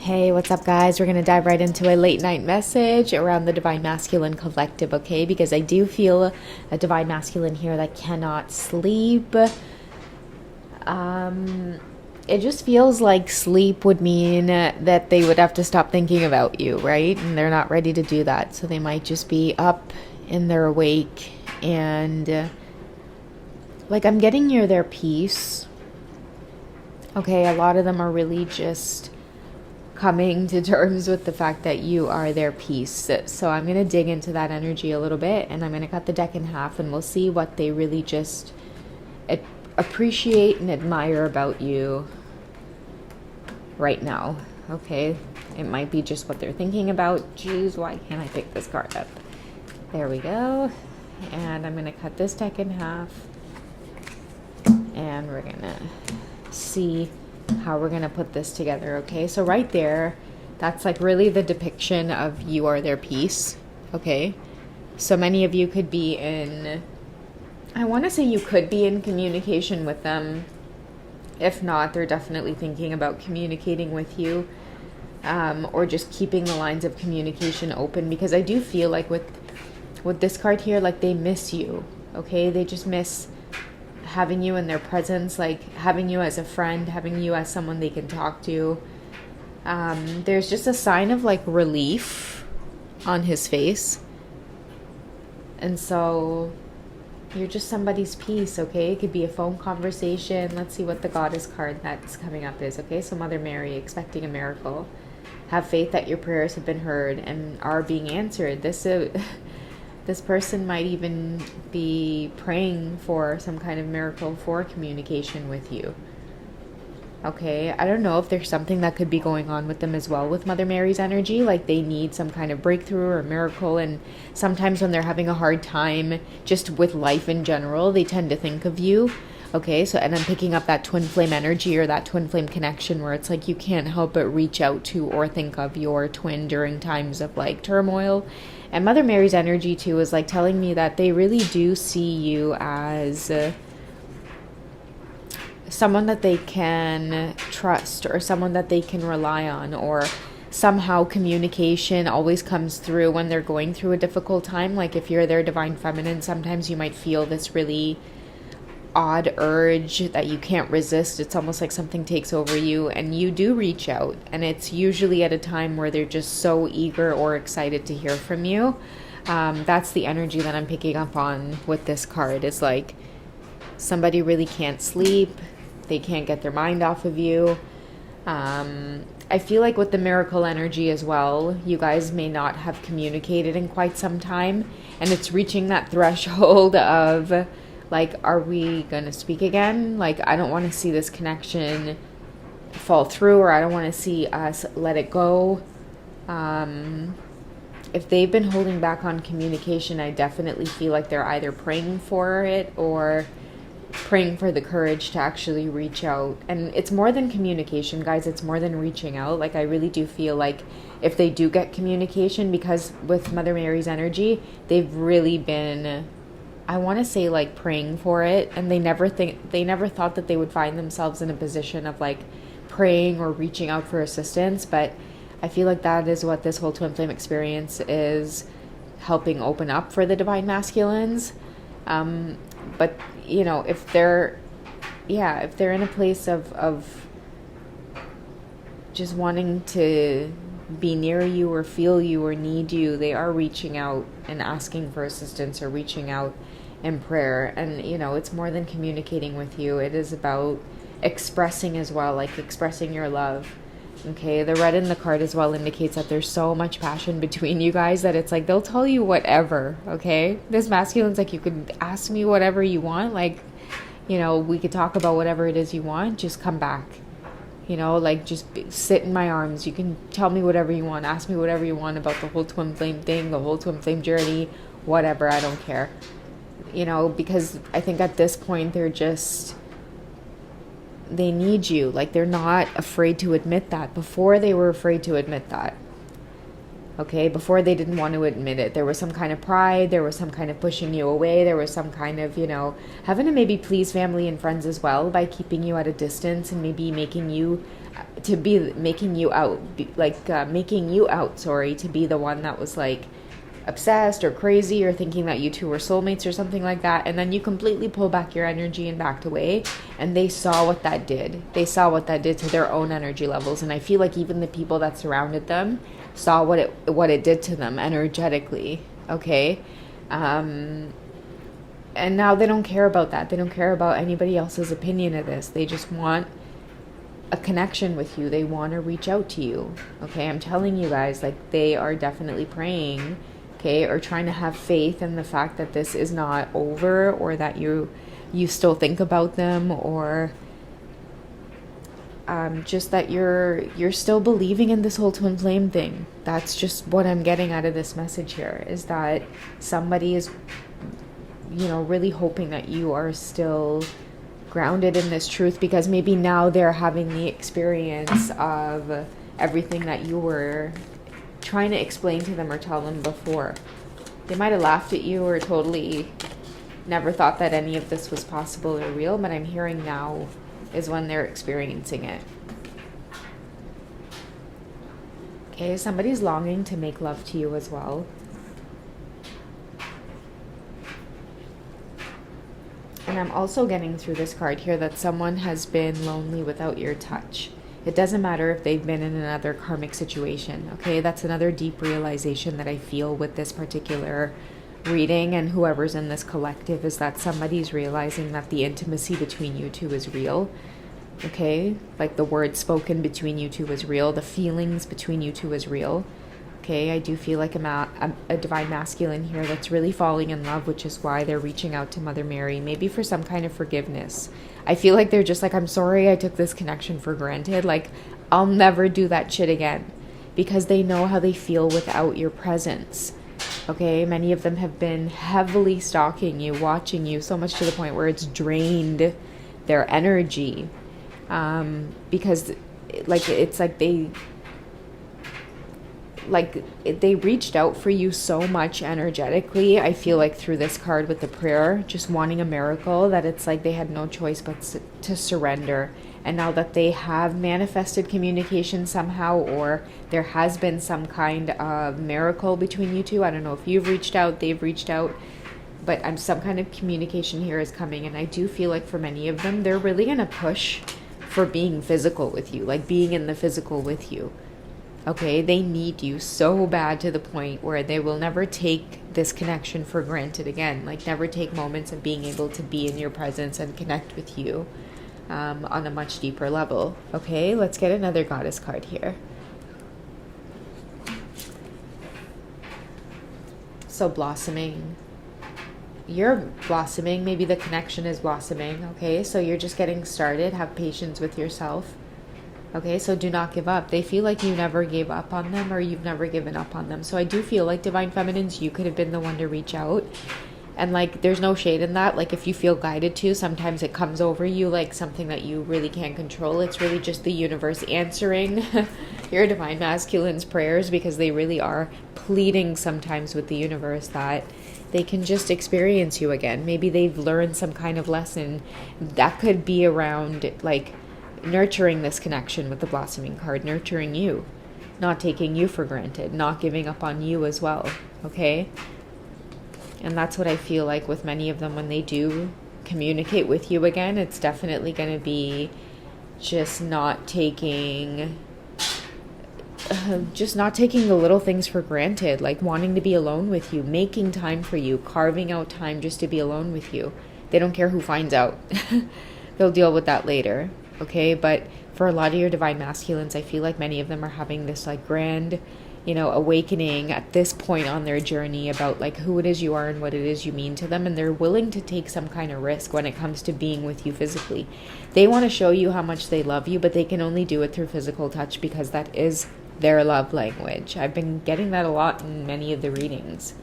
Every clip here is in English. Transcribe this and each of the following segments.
Hey, what's up, guys? We're going to dive right into a late night message around the Divine Masculine Collective, okay? Because I do feel a Divine Masculine here that cannot sleep. It just feels like sleep would mean that they would have to stop thinking about you, right? And they're not ready to do that. So they might just be up and they're awake. And like I'm getting near their peace. Okay, a lot of them are really just coming to terms with the fact that you are their piece. So I'm going to dig into that energy a little bit, and I'm going to cut the deck in half, and we'll see what they really just appreciate and admire about you right now. Okay, it might be just what they're thinking about. Jeez, why can't I pick this card up? There we go. And I'm going to cut this deck in half, and we're going to see how we're going to put this together. Okay, so right there, that's like really the depiction of you are their piece. Okay, so many of you could be in, I want to say you could be in communication with them. If not, they're definitely thinking about communicating with you, or just keeping the lines of communication open, because I do feel like with this card here, like they miss you. Okay, they just miss having you in their presence, like having you as a friend, having you as someone they can talk to. There's just a sign of like relief on his face. And so you're just somebody's piece, okay? It could be a phone conversation. Let's see what the Goddess card that's coming up is, okay? So Mother Mary, expecting a miracle. Have faith that your prayers have been heard and are being answered. This person might even be praying for some kind of miracle for communication with you. Okay, I don't know if there's something that could be going on with them as well with Mother Mary's energy, like they need some kind of breakthrough or miracle, and sometimes when they're having a hard time just with life in general, they tend to think of you. Okay, so, and I'm picking up that twin flame energy or that twin flame connection where it's like you can't help but reach out to or think of your twin during times of like turmoil. And Mother Mary's energy too is like telling me that they really do see you as someone that they can trust or someone that they can rely on, or somehow communication always comes through when they're going through a difficult time. Like if you're their divine feminine, sometimes you might feel this really odd urge that you can't resist. It's almost like something takes over you and you do reach out, and it's usually at a time where they're just so eager or excited to hear from you. That's the energy that I'm picking up on with this card. It's like somebody really can't sleep, they can't get their mind off of you. I feel like with the miracle energy as well, you guys may not have communicated in quite some time, and it's reaching that threshold of like, are we gonna speak again? Like, I don't want to see this connection fall through, or I don't want to see us let it go. If they've been holding back on communication, I definitely feel like they're either praying for it or praying for the courage to actually reach out. And it's more than communication, guys. It's more than reaching out. Like, I really do feel like if they do get communication, because with Mother Mary's energy, they've really been, I want to say, like praying for it, and they never thought that they would find themselves in a position of like praying or reaching out for assistance. But I feel like that is what this whole twin flame experience is helping open up for the divine masculines. But you know, if they're in a place of just wanting to be near you or feel you or need you, they are reaching out and asking for assistance or reaching out in prayer. And you know, it's more than communicating with you. It is about expressing as well, like expressing your love. Okay, the red in the card as well indicates that there's so much passion between you guys that it's like they'll tell you whatever. Okay, this masculine's like, you could ask me whatever you want, like, you know, we could talk about whatever it is you want, just come back. You know, like, just sit in my arms. You can tell me whatever you want. Ask me whatever you want about the whole twin flame thing, the whole twin flame journey, whatever. I don't care. You know, because I think at this point, they need you. Like, they're not afraid to admit that. Before, they were afraid to admit that. Okay, before they didn't want to admit it. There was some kind of pride, there was some kind of pushing you away, there was some kind of, having to maybe please family and friends as well by keeping you at a distance and maybe making you out, sorry, to be the one that was like obsessed or crazy or thinking that you two were soulmates or something like that. And then you completely pull back your energy and backed away, and they saw what that did. They saw what that did to their own energy levels. And I feel like even the people that surrounded them saw what it did to them energetically. Okay. And now they don't care about that. They don't care about anybody else's opinion of this. They just want a connection with you. They want to reach out to you. Okay, I'm telling you guys, like, they are definitely praying, okay, or trying to have faith in the fact that this is not over, or that you still think about them, or just that you're still believing in this whole twin flame thing. That's just what I'm getting out of this message here, is that somebody is, really hoping that you are still grounded in this truth, because maybe now they're having the experience of everything that you were trying to explain to them or tell them before. They might have laughed at you or totally never thought that any of this was possible or real, but I'm hearing now is when they're experiencing it. Okay, somebody's longing to make love to you as well. And I'm also getting through this card here that someone has been lonely without your touch. It doesn't matter if they've been in another karmic situation, okay? That's another deep realization that I feel with this particular reading, and whoever's in this collective, is that somebody's realizing that the intimacy between you two is real, okay? Like the words spoken between you two is real, the feelings between you two is real. Okay, I do feel like a divine masculine here that's really falling in love, which is why they're reaching out to Mother Mary, maybe for some kind of forgiveness. I feel like they're just like, I'm sorry I took this connection for granted. Like, I'll never do that shit again, because they know how they feel without your presence. Okay, many of them have been heavily stalking you, watching you, so much to the point where it's drained their energy. Because it's like they reached out for you so much energetically. I feel like through this card with the prayer, just wanting a miracle, that it's like they had no choice but to surrender. And now that they have manifested communication somehow, or there has been some kind of miracle between you two, I don't know if you've reached out, they've reached out, but some kind of communication here is coming. And I do feel like for many of them, they're really going to push for being physical with you, like being in the physical with you. Okay, they need you so bad to the point where they will never take this connection for granted again. Like, never take moments of being able to be in your presence and connect with you on a much deeper level. Okay, let's get another goddess card here. So blossoming. You're blossoming. Maybe the connection is blossoming. Okay, so you're just getting started. Have patience with yourself. Okay, so do not give up. They feel like you never gave up on them, or you've never given up on them. So I do feel like, Divine Feminines, you could have been the one to reach out. And like, there's no shade in that. Like, if you feel guided to, sometimes it comes over you like something that you really can't control. It's really just the universe answering your Divine Masculine's prayers, because they really are pleading sometimes with the universe that they can just experience you again. Maybe they've learned some kind of lesson that could be around like nurturing this connection with the blossoming card, nurturing you, not taking you for granted, not giving up on you as well. Okay, and that's what I feel like with many of them when they do communicate with you again. It's definitely going to be just not taking the little things for granted, like wanting to be alone with you, making time for you, carving out time just to be alone with you. They don't care who finds out. They'll deal with that later. Okay, but for a lot of your Divine Masculines, I feel like many of them are having this like grand, awakening at this point on their journey about like who it is you are and what it is you mean to them. And they're willing to take some kind of risk when it comes to being with you physically. They want to show you how much they love you, but they can only do it through physical touch, because that is their love language. I've been getting that a lot in many of the readings.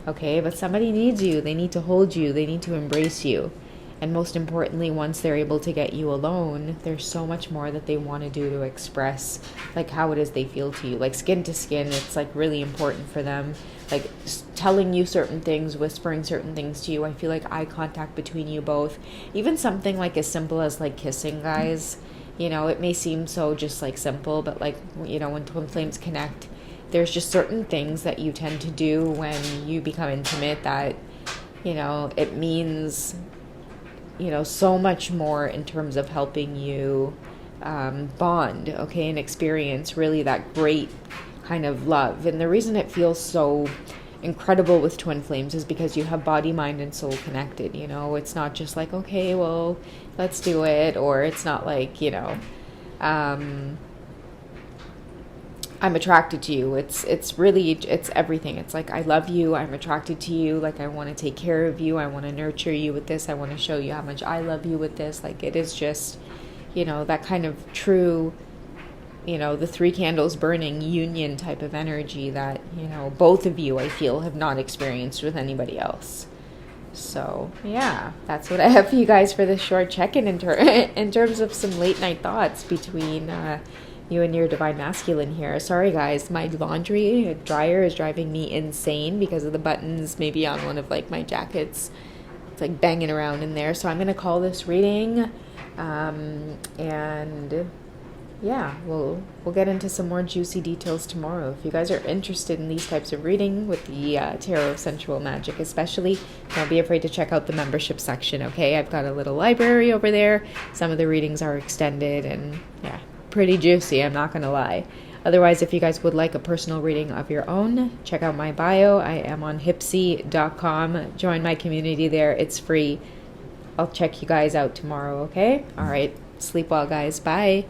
Okay, but somebody needs you. They need to hold you. They need to embrace you. And most importantly, once they're able to get you alone, there's so much more that they want to do to express like how it is they feel to you. Like skin to skin, it's like really important for them. Like telling you certain things, whispering certain things to you. I feel like eye contact between you both. Even something like as simple as like kissing, guys. You know, it may seem so just like simple, but like, you know, when twin flames connect, there's just certain things that you tend to do when you become intimate that, you know, it means, you know, so much more in terms of helping you bond, okay, and experience really that great kind of love. And the reason it feels so incredible with twin flames is because you have body, mind, and soul connected. You know, it's not just like, okay, well, let's do it, or it's not like, you know, I'm attracted to you. It's really, it's everything. It's like, I love you. I'm attracted to you. Like, I want to take care of you. I want to nurture you with this. I want to show you how much I love you with this. Like, it is just, you know, that kind of true, you know, the three candles burning union type of energy that, you know, both of you, I feel, have not experienced with anybody else. So, yeah, that's what I have for you guys for this short check-in in terms of some late night thoughts between you and your divine masculine here. Sorry, guys, my laundry dryer is driving me insane because of the buttons maybe on one of, like, my jackets. It's, like, banging around in there. So I'm going to call this reading, and yeah, we'll get into some more juicy details tomorrow. If you guys are interested in these types of reading with the Tarot of Sensual Magic especially, don't be afraid to check out the membership section, okay? I've got a little library over there. Some of the readings are extended and, yeah, pretty juicy, I'm not going to lie. Otherwise, if you guys would like a personal reading of your own, check out my bio. I am on Hipsy.com. Join my community there. It's free. I'll check you guys out tomorrow, okay? All right. Sleep well, guys. Bye.